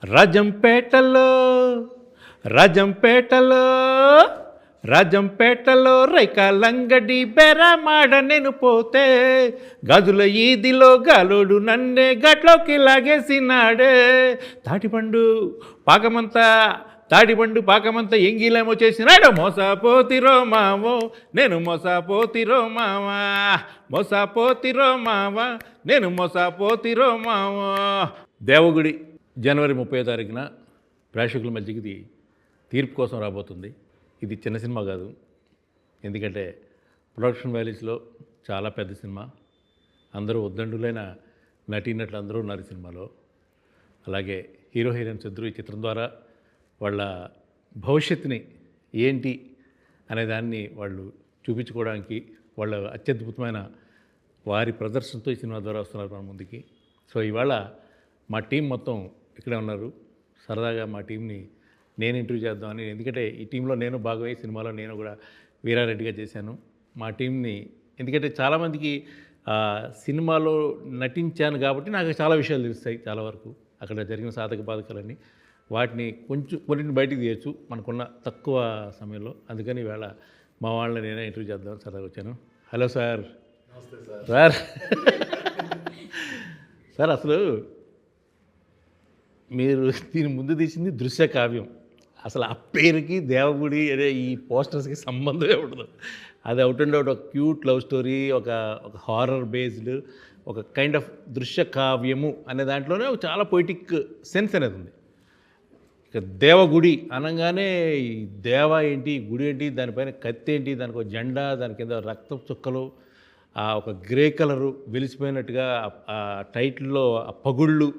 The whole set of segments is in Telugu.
రాజంపేటలో రాజంపేటలో రాజంపేటలో రైకాలంగడి బెరమాడ నేను పోతే గదుల ఈదిలో గాలోడు నన్నే గట్లోకి లాగేసినాడే తాటిపండు పాకమంతా ఎంగిలేమో చేసినాడు మోసపోతిరో మావో నేను మోసపోతిరో మావా నేను మోసపోతిరో మావో. దేవగుడి జనవరి 30వ తారీఖున ప్రేక్షకుల మధ్యకి ఇది తీర్పు కోసం రాబోతుంది. ఇది చిన్న సినిమా కాదు, ఎందుకంటే ప్రొడక్షన్ వాల్యూస్లో చాలా పెద్ద సినిమా. అందరూ ఉద్దండులైన నటీనటులు అందరూ ఉన్నారు ఈ సినిమాలో. అలాగే హీరో హీరోయిన్స్ ఇద్దరు ఈ చిత్రం ద్వారా వాళ్ళ భవిష్యత్తుని ఏంటి అనే దాన్ని వాళ్ళు చూపించుకోవడానికి వాళ్ళ అత్యద్భుతమైన వారి ప్రదర్శనతో ఈ సినిమా ద్వారా వస్తున్నారు మన ముందుకి. సో ఇవాళ మా టీం మొత్తం ఇక్కడే ఉన్నారు. సరదాగా మా టీంని నేను ఇంటర్వ్యూ చేద్దామని, ఎందుకంటే ఈ టీంలో నేను భాగమై సినిమాలో నేను కూడా వీరారెడ్డిగా చేశాను. మా టీంని ఎందుకంటే చాలామందికి సినిమాలో నటించాను కాబట్టి నాకు చాలా విషయాలు తెలుస్తాయి. చాలా వరకు అక్కడ జరిగిన సాధక బాధకాలన్నీ వాటిని కొన్నింటిని బయటికి తీయచ్చు మనకున్న తక్కువ సమయంలో. అందుకని ఈవేళ మా వాళ్ళని నేనే ఇంటర్వ్యూ చేద్దామని సరదాగా వచ్చాను. Hello sir. నమస్తే సార్. సార్ అసలు మీరు దీని ముందు తీసింది దృశ్య కావ్యం. అసలు ఆ పేరుకి దేవగుడి అదే ఈ పోస్టర్స్కి సంబంధమే ఉండదు. అది అవుట్ అండ్ అవుట్ ఒక క్యూట్ లవ్ స్టోరీ, ఒక హారర్ బేస్డ్, ఒక కైండ్ ఆఫ్ దృశ్య కావ్యము అనే దాంట్లోనే ఒక చాలా పొయిటిక్ సెన్స్ అనేది ఉంది. ఇక దేవగుడి అనగానే ఈ దేవ ఏంటి, గుడి ఏంటి, దానిపైన కత్తి ఏంటి, దానికి ఒక జెండా, దాని కింద రక్త చుక్కలు, ఒక గ్రే కలరు వెలిసిపోయినట్టుగా ఆ టైటిల్లో ఆ పగుళ్ళు.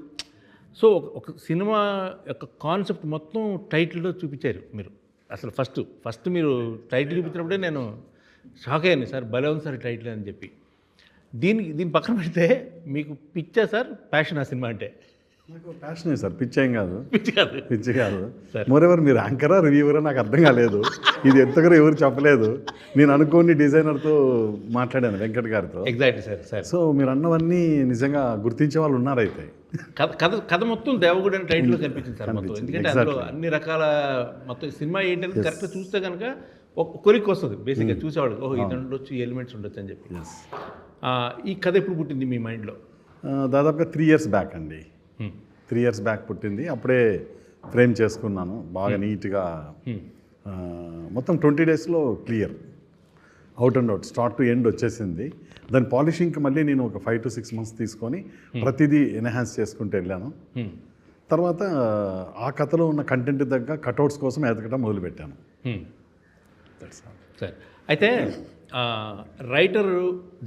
సో ఒక సినిమా యొక్క కాన్సెప్ట్ మొత్తం టైటిల్లో చూపించారు మీరు. అసలు ఫస్ట్ మీరు టైటిల్ చూపించినప్పుడే నేను షాక్ అయ్యాను. సార్ భలే ఉంది సార్ టైటిల్ అని చెప్పి. దీని పక్కన పెడితే మీకు పిచ్చా సార్ ప్యాషన్ ఆ సినిమా అంటే? నాకు ప్యాషనే సార్, పిచ్చేం కాదు. పిచ్చి కాదు సార్. మోరెవర్ మీరు యాంకరా రివ్యూవరా నాకు అర్థం కాలేదు. ఇది ఎంతగానో ఎవరు చెప్పలేదు. నేను అనుకోని డిజైనర్తో మాట్లాడాను, వెంకట్ గారితో. Exactly sir. సో మీరు అన్నవన్నీ నిజంగా గుర్తించే వాళ్ళు ఉన్నారైతే. కథ మొత్తం దేవగుడి అని టైటిల్లో కనిపించింది సార్ మొత్తం. ఎందుకంటే అందులో అన్ని రకాల మొత్తం సినిమా ఏంటంటే కరెక్ట్గా చూస్తే కనుక ఒక కొలిక్ వస్తుంది బేసిక్గా చూసేవాళ్ళు. ఓహో ఇది ఉండొచ్చు, ఎలిమెంట్స్ ఉండొచ్చు అని చెప్పి. ఈ కథ ఎప్పుడు పుట్టింది మీ మైండ్లో? దాదాపుగా 3 years బ్యాక్ అండి. 3 years బ్యాక్ పుట్టింది. అప్పుడే ఫ్రేమ్ చేసుకున్నాను బాగా నీట్గా. మొత్తం 20 daysలో clear, out and out, start to end వచ్చేసింది. దాని పాలిషింగ్కి మళ్ళీ నేను ఒక 5 to 6 months తీసుకొని ప్రతిదీ ఎన్హాన్స్ చేసుకుంటూ వెళ్ళాను. తర్వాత ఆ కథలో ఉన్న కంటెంట్ తగ్గ కట్అవుట్స్ కోసం ఎదగడం మొదలుపెట్టాను. సార్ అయితే రైటర్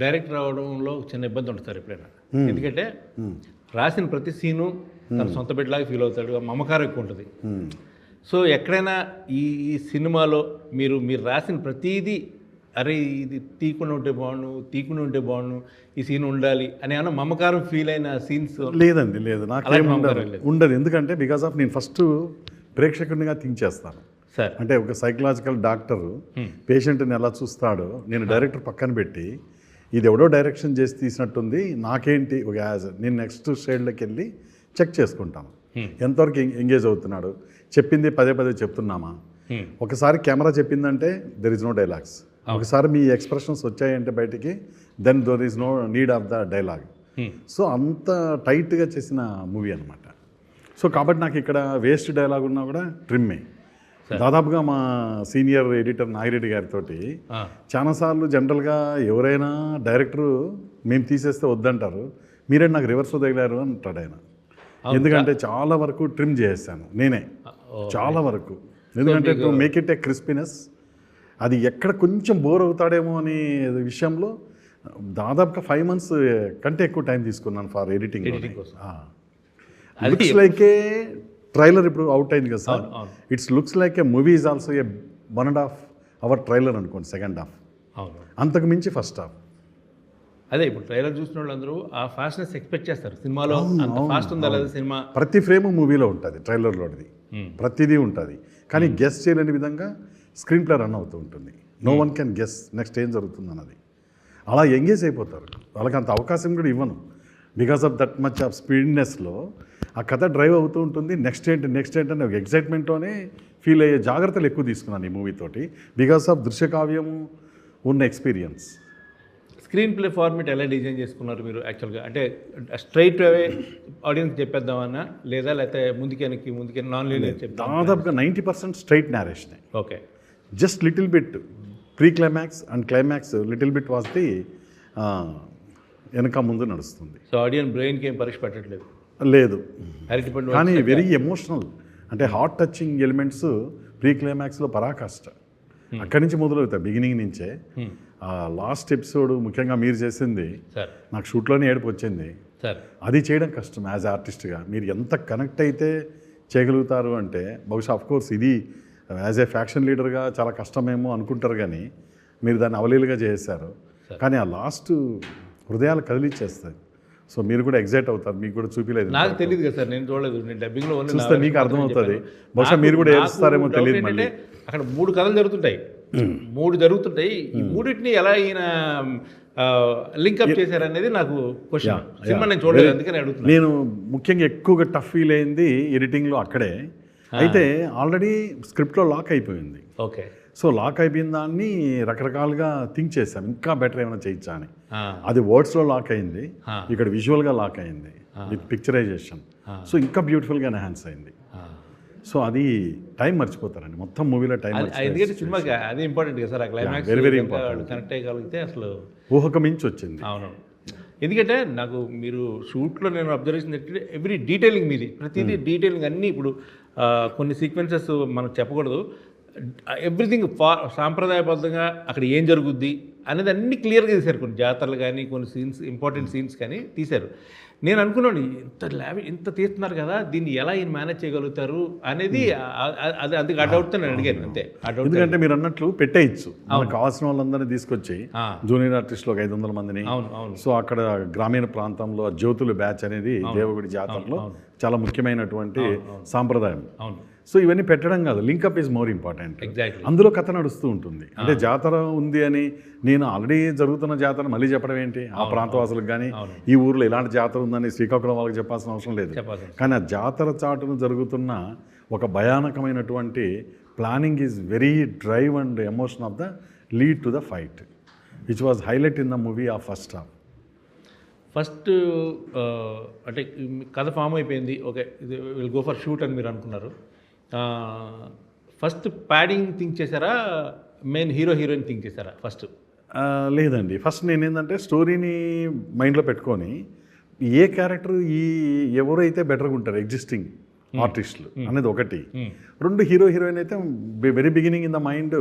డైరెక్టర్ అవడంలో చిన్న ఇబ్బంది ఉంటుంది సార్ ఎప్పుడైనా. ఎందుకంటే రాసిన ప్రతి సీను తన సొంత బిడ్డలాగా ఫీల్ అవుతాడు, మమకారం ఎక్కువ ఉంటుంది. సో ఎక్కడైనా ఈ సినిమాలో మీరు రాసిన ప్రతిదీ అరే ఇది తీయకుండా ఉంటే బాగుండు, ఈ సీన్ ఉండాలి అని ఏమన్నా మమకారం ఫీల్ అయిన సీన్స్? లేదండి, లేదు, నాకు ఉండదు. ఎందుకంటే బికాస్ ఆఫ్ నేను ఫస్ట్ ప్రేక్షకునిగా థింక్ చేస్తాను సార్. అంటే ఒక సైకలాజికల్ డాక్టరు పేషెంట్ని ఎలా చూస్తాడో నేను డైరెక్టర్ పక్కన పెట్టి ఇది ఎవడో డైరెక్షన్ చేసి తీసినట్టుంది, నాకేంటి ఒక నేను నెక్స్ట్ షేడ్లోకి వెళ్ళి చెక్ చేసుకుంటాను. ఎంతవరకు ఎంగేజ్ అవుతున్నాడు, చెప్పింది పదే చెప్తున్నామా. ఒకసారి కెమెరా చెప్పిందంటే దెర్ ఇస్ నో డైలాగ్స్. ఒకసారి మీ ఎక్స్ప్రెషన్స్ వచ్చాయంటే బయటికి, then there is no need of the dialogue. So అంత టైట్గా చేసిన మూవీ అనమాట. సో కాబట్టి నాకు ఇక్కడ వేస్ట్ డైలాగ్ ఉన్నా కూడా ట్రిమ్మే. దాదాపుగా మా సీనియర్ ఎడిటర్ నాగిరెడ్డి గారితో చాలాసార్లు జనరల్గా ఎవరైనా డైరెక్టరు మేము తీసేస్తే వద్దంటారు, మీరే నాకు రివర్స్ తగిలారు అంటాడు ఆయన. ఎందుకంటే చాలా వరకు ట్రిమ్ చేసేసాను నేనే, చాలా వరకు. ఎందుకంటే to make it A crispiness, అది ఎక్కడ కొంచెం బోర్ అవుతాడేమో అనే విషయంలో దాదాపుగా 5 months కంటే ఎక్కువ టైం తీసుకున్నాను for editing. Looks like A trailer ఇప్పుడు అవుట్ అయింది కదా sir, it's looks like A movie is also a 1.5 hour trailer అనుకోండి, సెకండ్ హాఫ్. అంతకు మించి ఫస్ట్ హాఫ్. అదే ఇప్పుడు ట్రైలర్ చూసిన వాళ్ళందరూ ఆ ఫాస్ట్నెస్ ఎక్స్పెక్ట్ చేస్తారు సినిమాలో. అంత ఫాస్ట్ ఉందా లేదా సినిమా? ప్రతి ఫ్రేమ్ మూవీలో ఉంటుంది, ట్రైలర్లోది ప్రతిదీ ఉంటుంది. కానీ గెస్ చేయలేని విధంగా స్క్రీన్ ప్లే రన్ అవుతూ ఉంటుంది. No one can guess next ఏం జరుగుతుంది అన్నది. అలా ఎంగేజ్ అయిపోతారు. వాళ్ళకి అంత అవకాశం కూడా ఇవ్వను. Because of that much of స్పీడ్నెస్లో ఆ కథ డ్రైవ్ అవుతూ ఉంటుంది. నెక్స్ట్ ఏంటి అని ఒక ఎగ్జైట్మెంట్తోనే ఫీల్ అయ్యే జాగ్రత్తలు ఎక్కువ తీసుకున్నాను ఈ మూవీతోటి బికాస్ ఆఫ్ దృశ్యకావ్యం ఉన్న ఎక్స్పీరియన్స్. స్క్రీన్ ప్లే ఫార్మేట్ ఎలా డిజైన్ చేసుకున్నారు మీరు యాక్చువల్గా? అంటే స్ట్రైట్ అవే ఆడియన్స్ చెప్పేద్దామన్నా లేకపోతే ముందుకి నాన్ లీనియర్ చెప్తాం? దాదాపుగా 90% స్ట్రైట్ నేరేషనే. Okay. Just little bit pre climax and climax little bit was the వెనక ముందు నడుస్తుంది. సో ఆడియన్స్ బ్రెయిన్కి ఏం పరీక్ష పెట్టట్లేదు? లేదు, అరటిపండు కానీ వెరీ ఎమోషనల్, అంటే హార్ట్ టచింగ్ ఎలిమెంట్స్ ప్రీ క్లైమాక్స్లో పరాకాష్ట. అక్కడి నుంచి మొదలవుతాయి, బిగినింగ్ నుంచే. లాస్ట్ ఎపిసోడ్ ముఖ్యంగా మీరు చేసింది సార్, నాకు షూట్లోనే ఏడుపు వచ్చింది సార్. అది చేయడం కష్టం యాజ్ ఆర్టిస్ట్గా. మీరు ఎంత కనెక్ట్ అయితే చేయగలుగుతారు అంటే బహుశా అఫ్కోర్స్ ఇది యాజ్ ఏ ఫ్యాక్షన్ లీడర్గా చాలా కష్టమేమో అనుకుంటారు, కానీ మీరు దాన్ని అవలీలుగా చేశారు. కానీ ఆ లాస్ట్ హృదయాలు కదిలిచ్చేస్తాయి. సో మీరు కూడా ఎగ్జైట్ అవుతారు, మీకు కూడా చూపించలేదు. నాకు తెలియదు కదా సార్, నేను చూడలేదు. నేను డబ్బింగ్లో చూస్తే మీకు అర్థమవుతుంది. బహుశా మీరు కూడా ఏడుస్తారేమో తెలియదు. మళ్ళీ అక్కడ 3 కథలు జరుగుతుంటాయి, 3 జరుగుతుంటాయి. ఈ మూడింటిని ఎలా ఈయన లింక్అప్ చేశారనేది నాకు క్వశ్చన్. సినిమా నేను చూడలేదు, అందుకని అడుగుతున్నాను. నేను ముఖ్యంగా ఎక్కువగా టఫ్ ఫీల్ అయింది ఎడిటింగ్లో అక్కడే. అయితే ఆల్రెడీ స్క్రిప్ట్లో లాక్ అయిపోయింది. ఓకే. సో లాక్ అయిపోయిన దాన్ని రకరకాలుగా థింక్ చేశాం, ఇంకా బెటర్ ఏమైనా చేయొచ్చా అని. అది వర్డ్స్లో లాక్ అయింది, ఇక్కడ విజువల్గా లాక్ అయింది విత్ పిక్చరైజేషన్. సో ఇంకా బ్యూటిఫుల్గా ఎన్హాన్స్ అయింది. సో అది టైం మర్చిపోతారండి, మొత్తం మూవీలో టైం. ఎందుకంటే సినిమాకి అది ఇంపార్టెంట్ కదా సార్, ఆ క్లైమాక్స్ వెరీ ఇంపార్టెంట్. కనెక్ట్ అయ్యగలిగితే అసలు ఊహకు మించి వచ్చింది. అవును. ఎందుకంటే నాకు మీరు షూట్లో నేను అబ్జర్వ్ చేసింది ఎవ్రీ డీటెయిలింగ్ మీది, ప్రతిదీ డీటెయిలింగ్ అన్నీ. ఇప్పుడు కొన్ని సీక్వెన్సెస్ మనకు చెప్పకూడదు, ఎవ్రీథింగ్ సాంప్రదాయబద్ధంగా అక్కడ ఏం జరుగుద్ది అనేది అన్నీ క్లియర్గా తీశారు. కొన్ని జాతరలు కానీ, కొన్ని సీన్స్, ఇంపార్టెంట్ సీన్స్ కానీ తీశారు. నేను అనుకున్నాను ఇంత తీస్తున్నారు కదా, దీన్ని ఎలా ఈయన మేనేజ్ చేయగలుగుతారు అనేది. అది అందుకు ఆ డౌట్తో నేను అడిగాను అంతే. ఎందుకంటే మీరు అన్నట్లు పెట్టేయచ్చు, మనకు కావాల్సిన వాళ్ళందరినీ తీసుకొచ్చి జూనియర్ ఆర్టిస్టులు ఒక 500 మందిని. సో అక్కడ గ్రామీణ ప్రాంతంలో జ్యోతుల బ్యాచ్ అనేది దేవగుడి జాతరలో చాలా ముఖ్యమైనటువంటి సాంప్రదాయం. సో ఇవన్నీ పెట్టడం కాదు, లింకప్ ఈజ్ మోర్ ఇంపార్టెంట్. అందులో కథ నడుస్తూ ఉంటుంది. అంటే జాతర ఉంది అని నేను ఆల్రెడీ జరుగుతున్న జాతర మళ్ళీ చెప్పడం ఏంటి ఆ ప్రాంతవాసులకు కానీ, ఈ ఊర్లో ఇలాంటి జాతర ఉందని శ్రీకాకుళం వాళ్ళకి చెప్పాల్సిన అవసరం లేదు. కానీ ఆ జాతర చాటును జరుగుతున్న ఒక భయానకమైనటువంటి planning is very drive and emotion of the lead to the fight which was highlight in the movie of first half. First అంటే కథ ఫామ్ అయిపోయింది, ఓకే ఇది విల్ గో ఫర్ షూట్ అని మీరు అనుకున్నారు. ఫస్ట్ ప్యాడింగ్ థింక్ చేశారా, మెయిన్ హీరోయిన్ థింక్ చేశారా ఫస్ట్? లేదండి, ఫస్ట్ నేను ఏంటంటే స్టోరీని మైండ్లో పెట్టుకొని ఏ క్యారెక్టర్ ఎవరైతే బెటర్గా ఉంటారు ఎగ్జిస్టింగ్ ఆర్టిస్టులు అనేది ఒకటి. 2 హీరోయిన్ అయితే very beginning in the mind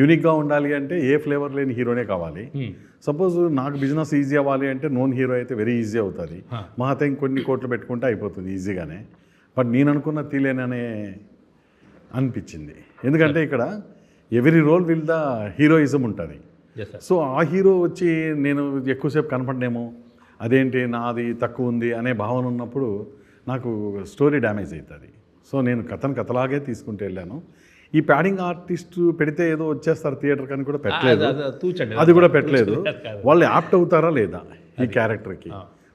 యూనిక్గా ఉండాలి అంటే ఏ ఫ్లేవర్ లేని హీరోనే కావాలి. సపోజ్ నాకు బిజినెస్ ఈజీ అవ్వాలి అంటే నోన్ హీరో అయితే వెరీ ఈజీ అవుతుంది. మహాతే ఇంకొన్ని కోట్లు పెట్టుకుంటే అయిపోతుంది ఈజీగానే. బట్ నేను అనుకున్న తీలేననే అనిపించింది, ఎందుకంటే ఇక్కడ every role will the heroism ఉంటుంది. సో ఆ హీరో వచ్చి నేను ఎక్కువసేపు కనపడనేమో, అదేంటి నాది తక్కువ ఉంది అనే భావన ఉన్నప్పుడు నాకు స్టోరీ డ్యామేజ్ అవుతుంది. సో నేను కథలాగే తీసుకుంటూ వెళ్ళాను. ఈ ప్యాడింగ్ ఆర్టిస్ట్ పెడితే ఏదో వచ్చేస్తారు థియేటర్ కానీ కూడా పెట్టలేదు, అది కూడా పెట్టలేదు. వాళ్ళు యాప్ట్ అవుతారా లేదా ఈ క్యారెక్టర్కి.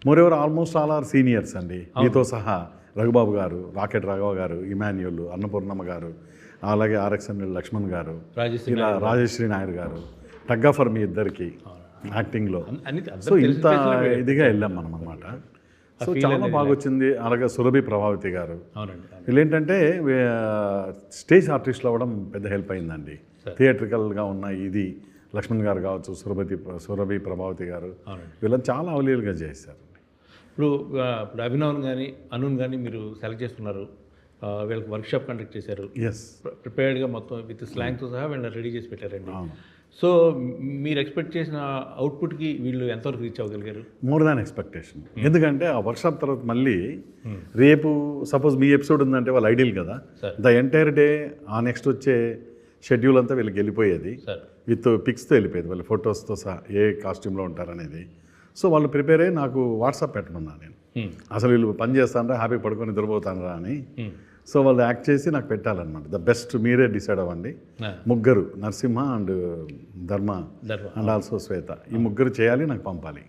Moreover almost all are seniors అండి, మీతో సహా రఘుబాబు గారు, రాకెట్ రాఘవ గారు, ఇమాన్యుల్, అన్నపూర్ణమ్మ గారు, అలాగే RXN లక్ష్మణ్ గారు, ఇలా రాజశ్రీ నాయుడు గారు, టగ్గా ఫర్ మీ ఇద్దరికి యాక్టింగ్లో. సో ఇంత ఇదిగా వెళ్ళాం మనం అన్నమాట. సో చాలా బాగా వచ్చింది. అలాగే సురభి ప్రభావతి గారు, వీళ్ళేంటంటే స్టేజ్ ఆర్టిస్టులు అవ్వడం పెద్ద హెల్ప్ అయిందండి. థియేట్రికల్గా ఉన్న ఇది లక్ష్మణ్ గారు కావచ్చు, సురభి ప్రభావతి గారు, వీళ్ళని చాలా అవలీలుగా చేశారు. ఇప్పుడు అభినవన్ కానీ అనున్ కానీ మీరు సెలెక్ట్ చేసుకున్నారు, వీళ్ళకి వర్క్షాప్ కండక్ట్ చేశారు. ప్రిపేర్డ్గా మొత్తం విత్ స్లాంగ్తో సహా వీళ్ళని రెడీ చేసి పెట్టారండి. సో మీరు ఎక్స్పెక్ట్ చేసిన అవుట్పుట్కి వీళ్ళు ఎంతవరకు రీచ్ అవ్వగలిగారు? More than expectation. ఎందుకంటే ఆ వర్క్షాప్ తర్వాత మళ్ళీ రేపు సపోజ్ మీ ఎపిసోడ్ ఉందంటే వాళ్ళు ఐడియల్ కదా, ద ఎంటైర్ డే ఆ నెక్స్ట్ వచ్చే షెడ్యూల్ అంతా వీళ్ళకి వెళ్ళిపోయేది, విత్ పిక్స్తో వెళ్ళిపోయేది, వాళ్ళ ఫొటోస్తో సహా ఏ కాస్ట్యూమ్లో ఉంటారనేది. సో వాళ్ళు ప్రిపేర్ అయ్యి నాకు వాట్సాప్ పెట్టమన్నా నేను, అసలు వీళ్ళు పని చేస్తానరా హ్యాపీ పడుకొని నిద్రపోతానరా అని. సో వాళ్ళు యాక్ట్ చేసి నాకు పెట్టాలన్నమాట. ద బెస్ట్ మీరే డిసైడ్ అవ్వండి. 3 నరసింహ అండ్ ధర్మ అండ్ ఆల్సో శ్వేత, ఈ 3 చేయాలి, నాకు పంపాలి.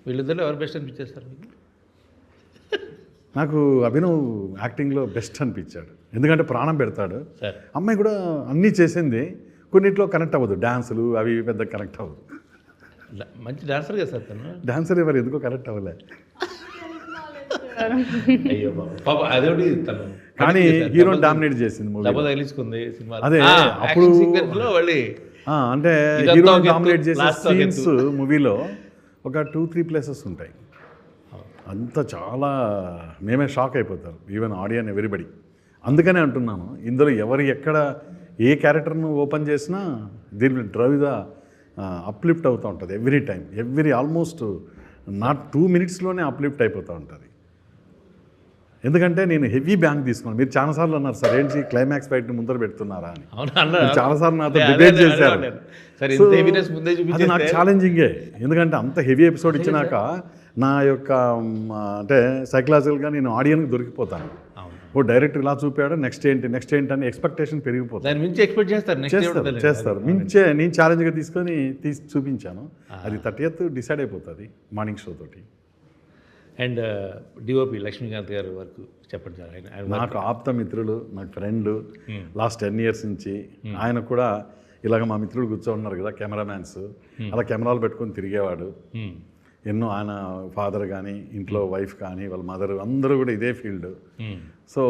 వీళ్ళిద్దరిలో ఎవరు బెస్ట్ అనిపించారు సార్ మీకు? నాకు అభినవ్ యాక్టింగ్లో బెస్ట్ అనిపించాడు, ఎందుకంటే ప్రాణం పెడతాడు. సార్ అమ్మాయి కూడా అన్నీ చేసింది, కొన్నిట్లో కనెక్ట్ అవ్వదు, డ్యాన్సులు అవి పెద్ద కనెక్ట్ అవ్వదు. మంచి డాన్సర్ కదా సార్ తను. డాన్సర్ ఎవరు ఎందుకో కనెక్ట్ అవ్వలే, అయ్యో పాప అదేంటి తను కానీ హీరోని డామినేట్ చేసింది మూవీ. డబ్బా తగిలించుకుంది సినిమా. అదే, అప్పుడు మళ్ళీ అంటే ఇదంతా హీరోని ఒక ఎత్తు, డామినేట్ చేసే last ఒక ఎత్తు. సీన్స్ మూవీలో ఒక 2-3 ప్లేసెస్ ఉంటాయి. అంతా చాలా మేమే షాక్ అయిపోతారు, ఈవెన్ ఆడియన్ ఎవ్రీబడి. అందుకనే అంటున్నాను, ఇందులో ఎవరు ఎక్కడ ఏ క్యారెక్టర్ను ఓపెన్ చేసినా దీని డ్రైవ్ ద అప్లిఫ్ట్ అవుతూ ఉంటుంది ఎవ్రీ టైం, ఆల్మోస్ట్ నాట్ 2 minutesలోనే అప్లిఫ్ట్ అయిపోతూ ఉంటుంది. ఎందుకంటే నేను హెవీ బ్యాంక్ తీసుకున్నాను. మీరు చాలాసార్లు అన్నారు సార్ ఏంటి క్లైమాక్స్ ఫైట్ని ముందర పెడుతున్నారా అని. మీరు చాలాసార్లు నాతో డిబేట్ చేశారు. So, అది నాకు ఛాలెంజింగే, ఎందుకంటే అంత హెవీ ఎపిసోడ్ ఇచ్చినాక నా యొక్క అంటే సైకలాజికల్గా నేను ఆడియన్కి దొరికిపోతాను. ఓ డైరెక్టర్ ఇలా చూపాడు, నెక్స్ట్ ఏంటి అని ఎక్స్పెక్టేషన్ పెరిగిపోతుంది. దాని మించి ఎక్స్పెక్ట్ చేస్తారు. చేస్తారు నేను ఛాలెంజ్గా తీసుకొని చూపించాను. అది 30th డిసైడ్ అయిపోతుంది మార్నింగ్ షో తోటి. అండ్ డిఓపి లక్ష్మీకాంత్ గారి వరకు చెప్పండి సార్. ఆయన నాకు ఆప్త మిత్రులు, నాకు ఫ్రెండ్, లాస్ట్ 10 years నుంచి. ఆయన కూడా ఇలాగ మా మిత్రులు కూర్చోన్నారు కదా కెమెరామ్యాన్స్, అలా కెమెరాలు పెట్టుకొని తిరిగేవాడు. ఎన్నో ఆయన ఫాదర్ కానీ ఇంట్లో వైఫ్ కానీ వాళ్ళ మదర్ అందరూ కూడా ఇదే ఫీల్డ్. సో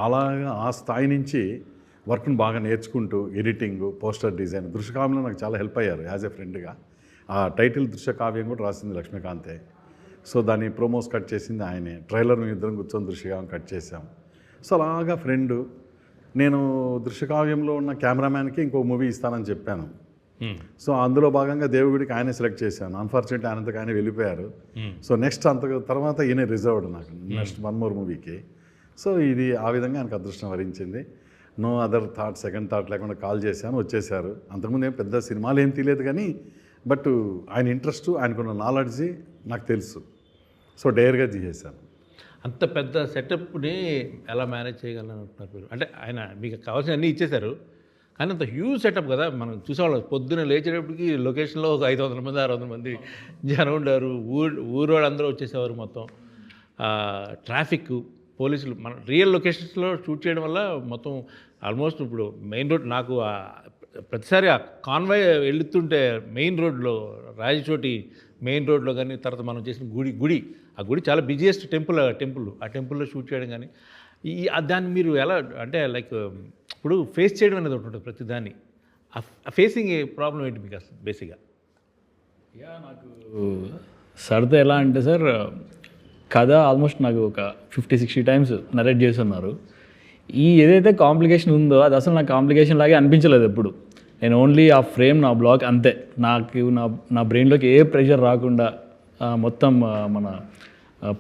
అలాగా ఆ స్థాయి నుంచి వర్క్ను బాగా నేర్చుకుంటూ ఎడిటింగ్, పోస్టర్ డిజైన్, దృశ్యకావ్యంలో నాకు చాలా హెల్ప్ అయ్యారు యాజ్ ఎ ఫ్రెండ్గా. ఆ టైటిల్ దృశ్యకావ్యం కూడా రాసింది లక్ష్మీకాంతే. సో దాన్ని ప్రోమోస్ కట్ చేసింది ఆయనే. ట్రైలర్ మేము ఇద్దరం కూర్చొని దృశ్యకావ్యం కట్ చేసాం. సో అలాగా ఫ్రెండు. నేను దృశ్యకావ్యంలో ఉన్న కెమెరామ్యాన్కి ఇంకో మూవీ ఇస్తానని చెప్పాను. సో అందులో భాగంగా దేవుడికి ఆయనే సెలెక్ట్ చేశాను. అన్ఫార్చునేట్లీ ఆయనంతకు ఆయన వెళ్ళిపోయారు. సో నెక్స్ట్ తర్వాత ఈయన రిజర్వ్డ్ నాకు నెక్స్ట్ 1 more మూవీకి. సో ఇది ఆ విధంగా ఆయనకు అదృష్టం వరించింది. No other thought, second thought లేకుండా కాల్ చేశాను, వచ్చేసారు. అంతకుముందు ఏం పెద్ద సినిమాలు ఏం తెలియదు కానీ బట్ ఆయన ఇంట్రెస్ట్, ఆయనకున్న నాలెడ్జి నాకు తెలుసు. సో డైర్గా చేశాను. అంత పెద్ద సెటప్ని ఎలా మేనేజ్ చేయగలను అంటున్నారు మీరు? అంటే ఆయన మీకు కావాల్సిన అన్నీ ఇచ్చేశారు, కానీ అంత హ్యూజ్ సెటప్ కదా. మనం చూసేవాళ్ళం పొద్దున్న లేచేటప్పటికి లొకేషన్లో ఒక 500 మంది 600 మంది జనం ఉండారు. ఊరోళ్ళందరూ వచ్చేసేవారు. మొత్తం ట్రాఫిక్, పోలీసులు, మన రియల్ లొకేషన్స్లో షూట్ చేయడం వల్ల మొత్తం ఆల్మోస్ట్ ఇప్పుడు మెయిన్ రోడ్ నాకు ప్రతిసారి ఆ కాన్వాయ్ వెళుతుంటే మెయిన్ రోడ్లో రాజచోటి మెయిన్ రోడ్లో కానీ తర్వాత మనం చేసిన గుడి ఆ గుడి చాలా బిజియెస్ట్ టెంపుల్ ఆ టెంపుల్లో షూట్ చేయడం కానీ దాన్ని మీరు ఎలా అంటే లైక్ ఇప్పుడు ఫేస్ చేయడం అనేది ఒకటి ఉంటుంది ప్రతి దాన్ని. ఆ ఫేసింగ్ ప్రాబ్లం ఏంటి మీకు అసలు బేసిక్గా? నాకు సరదా ఎలా అంటే సార్, కథ ఆల్మోస్ట్ నాకు ఒక 50-60 times నరేట్ చేస్తున్నారు. ఈ ఏదైతే కాంప్లికేషన్ ఉందో అది అసలు నాకు కాంప్లికేషన్ లాగే అనిపించలేదు ఎప్పుడు. నేను ఓన్లీ ఆ ఫ్రేమ్, నా బ్లాక్ అంతే. నాకు నా బ్రెయిన్లోకి ఏ ప్రెషర్ రాకుండా మొత్తం మన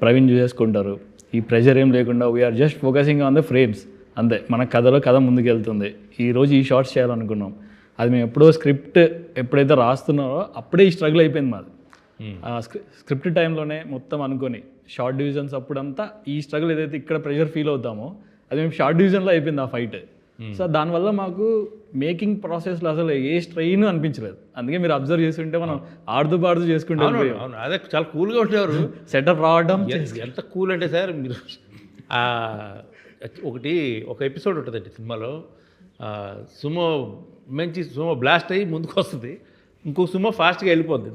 ప్రవీణ్ చూసేసుకుంటారు. ఈ ప్రెషర్ ఏం లేకుండా we are just focusing on the frames అంతే. మన కథ ముందుకు వెళ్తుంది. ఈరోజు ఈ షార్ట్స్ చేయాలనుకున్నాం, అది మేము ఎప్పుడో స్క్రిప్ట్ ఎప్పుడైతే రాస్తున్నారో అప్పుడే ఈ స్ట్రగుల్ అయిపోయింది మాది. స్క్రిప్ట్ టైంలోనే మొత్తం అనుకొని షార్ట్ డివిజన్స్ అప్పుడంతా ఈ స్ట్రగుల్ ఏదైతే ఇక్కడ ప్రెషర్ ఫీల్ అవుతామో అది మేము షార్ట్ డివిజన్లో అయిపోయింది ఆ ఫైట్. సో దానివల్ల మాకు మేకింగ్ ప్రాసెస్లో అసలు ఏ స్ట్రెయిన్ అనిపించలేదు. అందుకే మీరు అబ్జర్వ్ చేస్తుంటే మనం ఆడుతూ చేసుకుంటే అదే చాలా కూల్గా ఉండేవారు. సెటప్ రావడం ఎంత కూల్ అంటే సార్ మీరు ఒక ఎపిసోడ్ ఉంటుందండి సినిమాలో, సుమో బ్లాస్ట్ అయ్యి ముందుకు వస్తుంది, ఇంకో సుమో ఫాస్ట్గా వెళ్ళిపోద్ది,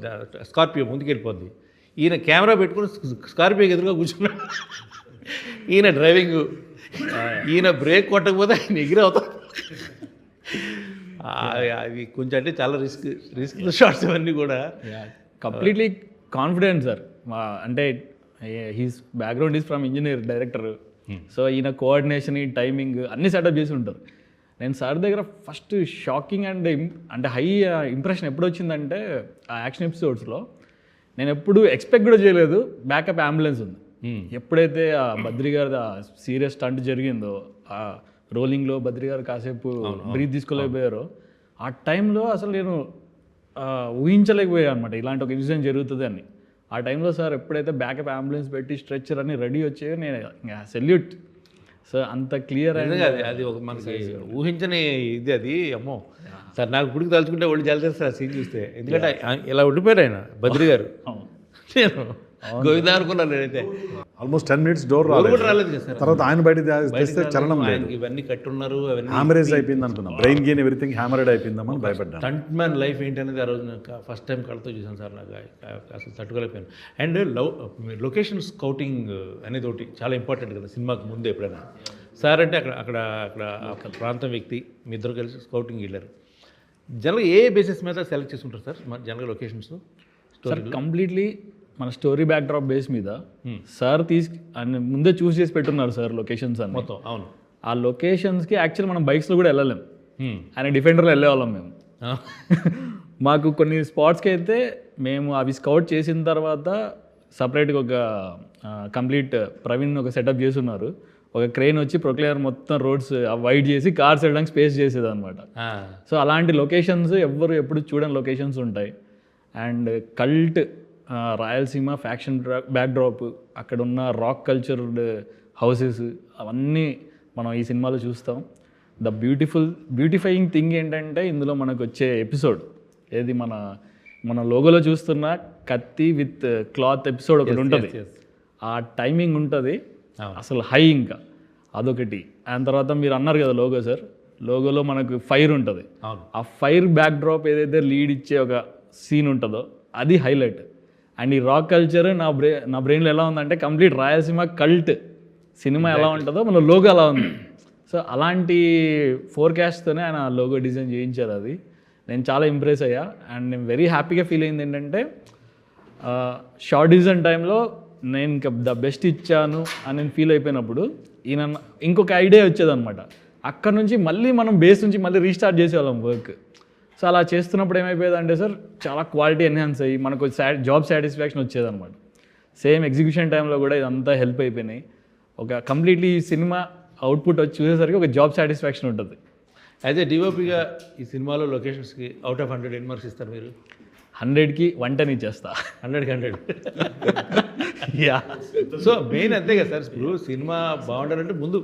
స్కార్పియో ముందుకు వెళ్ళిపోద్ది. ఈయన కెమెరా పెట్టుకుని స్కార్పియోకి ఎదురుగా కూర్చున్నాడు. ఈయన డ్రైవింగ్, ఈయన బ్రేక్ కొట్టకపోతే ఆయన ఎగిరవుతాడు. అవి కొంచెం అంటే చాలా రిస్క్ షాట్స్ ఇవన్నీ కూడా. Completely confident sir. అంటే he's background is from engineer director. So ఈయన కోఆర్డినేషన్, ఈ టైమింగ్ అన్నీ సెటప్ చేసి ఉంటారు. నేను సార్ దగ్గర ఫస్ట్ షాకింగ్ అండ్ అంటే హై ఇంప్రెషన్ ఎప్పుడు వచ్చిందంటే ఆ యాక్షన్ ఎపిసోడ్స్లో నేను ఎప్పుడు ఎక్స్పెక్ట్ కూడా చేయలేదు బ్యాకప్ అంబులెన్స్ ఉంది. ఎప్పుడైతే ఆ బద్రి గారి సీరియస్ స్టంట్ జరిగిందో, ఆ రోలింగ్లో బద్రి గారు కాసేపు బ్రీత్ తీసుకోలేకపోయారో, ఆ టైంలో అసలు నేను ఊహించలేకపోయాను అనమాట ఇలాంటి ఒక ఇన్సిడెంట్ జరుగుతుంది అని. ఆ టైంలో సార్ ఎప్పుడైతే బ్యాకప్ అంబులెన్స్ పెట్టి స్ట్రెచ్చర్ అని రెడీ వచ్చాయో నేను సెల్యూట్. సో అంత క్లియర్ అయింది. అది ఒక మనకి ఊహించని ఇది. అది అమ్మో సార్, నాకు గుడికి తలుచుకుంటే ఒళ్ళు జల్చేస్తారు ఆ సీన్ చూస్తే. ఎందుకంటే ఇలా ఉండిపోయారు ఆయన బద్రి గారు. నేను గోవిందా అనుకున్నాను నేనైతే. ఆల్మోస్ట్ 10 minutes డోర్ ఎవరు కూడా రాలేదు కదా సార్. తర్వాత ఆయన బయట తెస్తే చలనం లేదు. ఆయనకి ఇవన్నీ కట్టున్నారు, అవన్నీ హ్యామరేజ్ అయిపోయింది అనుకున్నా, బ్రెయిన్ గెయిన్ ఎవ్రీథింగ్ హ్యామరేడ్ అయిపోయిందామని భయపడ్డాను. స్టంట్ మ్యాన్ లైఫ్ ఏంటి అనేది ఆ రోజు నాకు ఫస్ట్ టైం కళ్ళతో చూసాను సార్. నాకు అసలు తట్టుకోలేకపోయాను. అండ్ లొకేషన్ స్కౌటింగ్ అనేది ఒకటి చాలా ఇంపార్టెంట్ కదా సినిమాకి ముందు ఎప్పుడైనా. సార్ అంటే అక్కడ అక్కడ అక్కడ ఆ ప్రాంతం వ్యక్తి, మీ ఇద్దరు కలిసి స్కౌటింగ్ వెళ్ళారు. జనరల్గా ఏ బేసిస్ మీద సెలెక్ట్ చేసుకుంటారు sir general locations? Sir completely మన స్టోరీ బ్యాక్ డ్రాప్ బేస్ మీద సార్ ముందే చూస్ చేసి పెట్టున్నారు సార్ లొకేషన్స్ అన్ని మొత్తం. అవును. ఆ లొకేషన్స్కి యాక్చువల్ మనం బైక్స్లో కూడా వెళ్ళలేం, ఆయన డిఫెండర్లో వెళ్ళేవాళ్ళం మేము. మాకు కొన్ని స్పాట్స్కి అయితే మేము అవి స్కౌట్ చేసిన తర్వాత సపరేట్గా ఒక కంప్లీట్ ప్రవీణ్ ఒక సెటప్ చేసి ఉన్నారు. ఒక క్రెయిన్ వచ్చి ప్రొక్లేయర్ మొత్తం రోడ్స్ వైడ్ చేసి కార్స్ వెళ్ళడానికి స్పేస్ చేసేది అనమాట. సో అలాంటి లొకేషన్స్ ఎవ్వరు ఎప్పుడు చూడని లొకేషన్స్ ఉంటాయి. And cult Rayalaseema faction backdrop, అక్కడ ఉన్న రాక్ కల్చర్డ్ హౌసెస్, అవన్నీ మనం ఈ సినిమాలో చూస్తాం. ద బ్యూటిఫైయింగ్ థింగ్ ఏంటంటే ఇందులో మనకు వచ్చే ఎపిసోడ్ ఏది మన లోగోలో చూస్తున్న కత్తి విత్ క్లాత్ ఎపిసోడ్ ఒకటి ఉంటుంది. ఆ టైమింగ్ ఉంటుంది అసలు హై. ఇంకా అదొకటి. అండ్ తర్వాత మీరు అన్నారు కదా లోగో సార్, లోగోలో మనకు ఫైర్ ఉంటుంది. ఆ ఫైర్ బ్యాక్ డ్రాప్ ఏదైతే లీడ్ ఇచ్చే ఒక సీన్ ఉంటుందో అది హైలైట్. అండ్ ఈ రాక్ కల్చర్ నా బ్రెయిన్లో ఎలా ఉందంటే కంప్లీట్ రాయలసీమ కల్ట్ సినిమా ఎలా ఉంటుందో మన లోగో అలా ఉంది. సో అలాంటి ఫోర్కాస్ట్తోనే ఆయన లోగో డిజైన్ చేయించారు. అది నేను చాలా ఇంప్రెస్ అయ్యా. అండ్ నేను వెరీ హ్యాపీగా ఫీల్ అయింది ఏంటంటే షార్ట్ డిజైన్ టైంలో నేను ఇంకా ద బెస్ట్ ఇచ్చాను అని నేను ఫీల్ అయిపోయినప్పుడు ఈయన ఇంకొక ఐడియా వచ్చేదన్నమాట. అక్కడ నుంచి మళ్ళీ మనం బేస్ నుంచి మళ్ళీ రీస్టార్ట్ చేసేవాళ్ళం వర్క్. సో అలా చేస్తున్నప్పుడు ఏమైపోయేదంటే సార్ చాలా క్వాలిటీ ఎన్హాన్స్ అయ్యి మనకు జాబ్ సాటిస్ఫాక్షన్ వచ్చేదన్నమాట. సేమ్ ఎగ్జిక్యూషన్ టైంలో కూడా ఇదంతా హెల్ప్ అయిపోయినాయి. ఒక కంప్లీట్లీ సినిమా అవుట్పుట్ వచ్చి చూసేసరికి ఒక జాబ్ సాటిస్ఫాక్షన్ ఉంటుంది. అయితే డిఓపిగా ఈ సినిమాలో లొకేషన్స్కి అవుట్ ఆఫ్ 100 ఎన్ని మార్క్స్ ఇస్తారు మీరు? 100కి 110 ఇచ్చేస్తా. 100కి 100. యా. సో మెయిన్ అంతే కదా సార్. ఇప్పుడు సినిమా బాగుండాలంటే ముందు